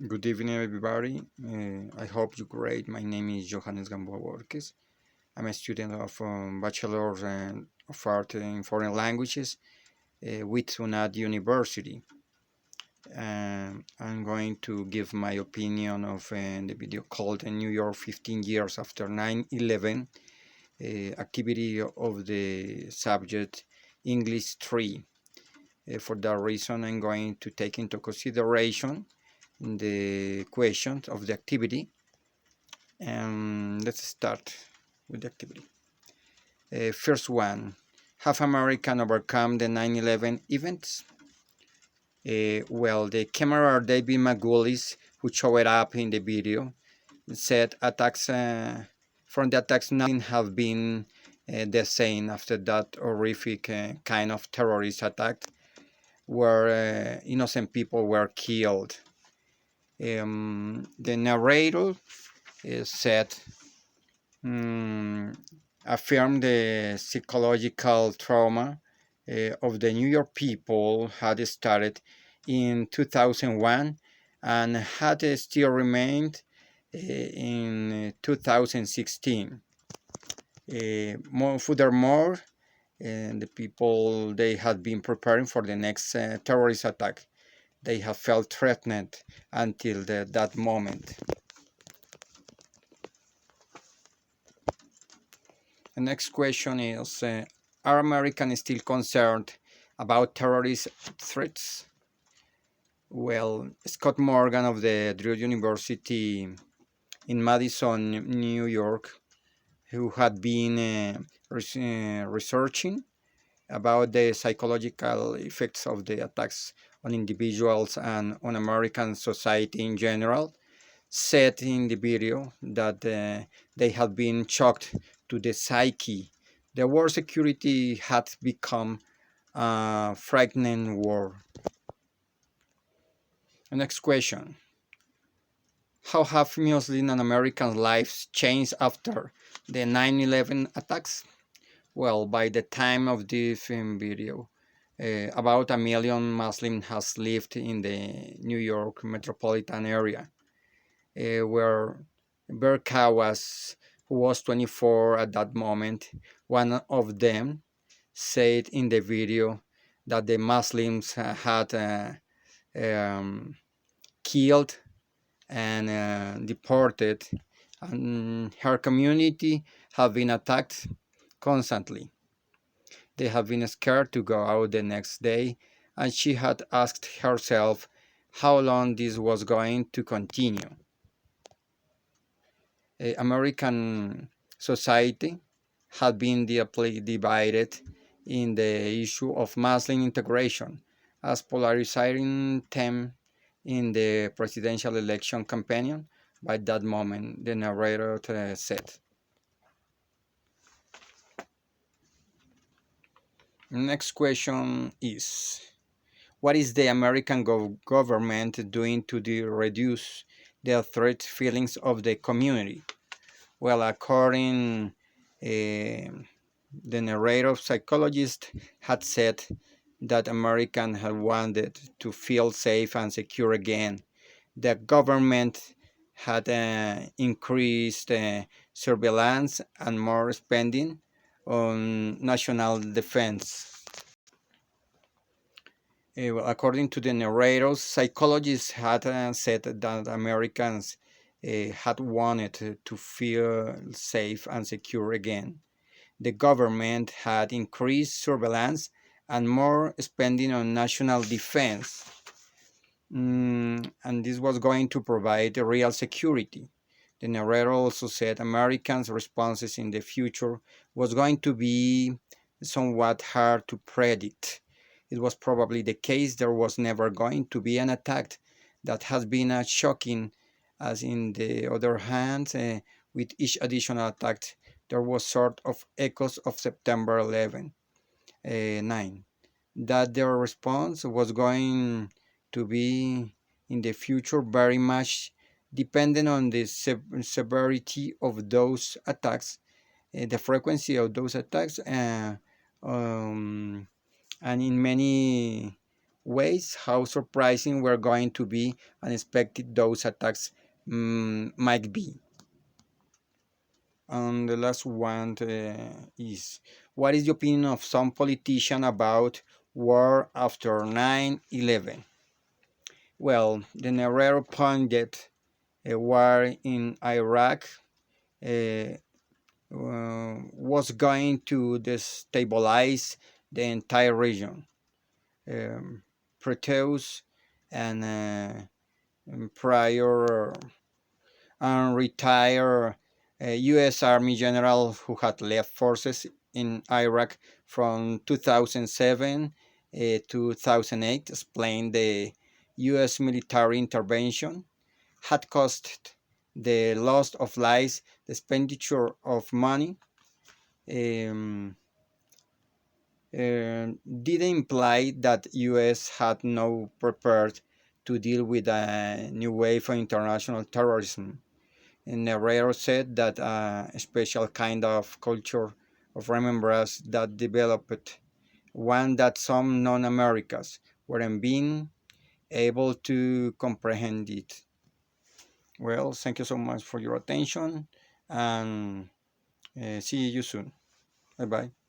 Good evening, everybody. I hope you're great. My name is Johannes Gamboa Borges. I'm a student of Bachelor of Art in Foreign Languages with UNAD University. I'm going to give my opinion of the video called New York 15 Years After 9/11 activity of the subject English 3. For that reason, I'm going to take into consideration the questions of the activity. Let's start with the activity. First one, have American overcome the 9/11 events? Well, the camera David Magoulis, who showed up in the video, said attacks from the attacks nothing have been the same after that horrific kind of terrorist attack where innocent people were killed. The narrator said affirmed the psychological trauma of the New York people had started in 2001 and had still remained in 2016. Furthermore, the people they had been preparing for the next terrorist attack. They have felt threatened until that moment. The next question is, are Americans still concerned about terrorist threats? Well, Scott Morgan of the Drew University in Madison, New York, who had been researching about the psychological effects of the attacks on individuals and on American society in general, said in the video that they had been shocked to the psyche. The war security had become a frightening war. The next question. How have Muslim and American lives changed after the 9/11 attacks? Well, by the time of this video, about 1 million Muslims has lived in the New York metropolitan area, where Berka who was 24 at that moment, one of them said in the video that the Muslims had killed and deported, and her community have been attacked constantly. They have been scared to go out the next day, and she had asked herself how long this was going to continue. American society had been deeply divided in the issue of Muslim integration, as polarizing theme in the presidential election campaign. By that moment, the narrator said. Next question is, what is the American government doing to reduce the threat feelings of the community? Well, according the narrator, psychologist had said that Americans had wanted to feel safe and secure again. The government had increased surveillance and more spending on national defense. According to the narrators, psychologists had said that Americans had wanted to feel safe and secure again. The government had increased surveillance and more spending on national defense. And this was going to provide real security. The narrator also said Americans' responses in the future was going to be somewhat hard to predict. It was probably the case there was never going to be an attack that has been as shocking as in the other hand, with each additional attack, there was sort of echoes of September 11, 9. That their response was going to be in the future very much dependent on the severity of those attacks, the frequency of those attacks, and in many ways how surprising were going to be unexpected those attacks might be. And the last one is, what is the opinion of some politician about war after 9/11? Well, the Herrero pointed a war in Iraq was going to destabilize the entire region. Um, Proteus and prior and retired U.S. Army general who had led forces in Iraq from 2007 to 2008 explained the U.S. military intervention had cost the loss of lives, the expenditure of money, um, did imply that U.S. had no prepared to deal with a new wave of international terrorism. And Herrero said that a special kind of culture of remembrance that developed, one that some non-Americans weren't being able to comprehend it. Well, thank you so much for your attention, and see you soon. Bye bye.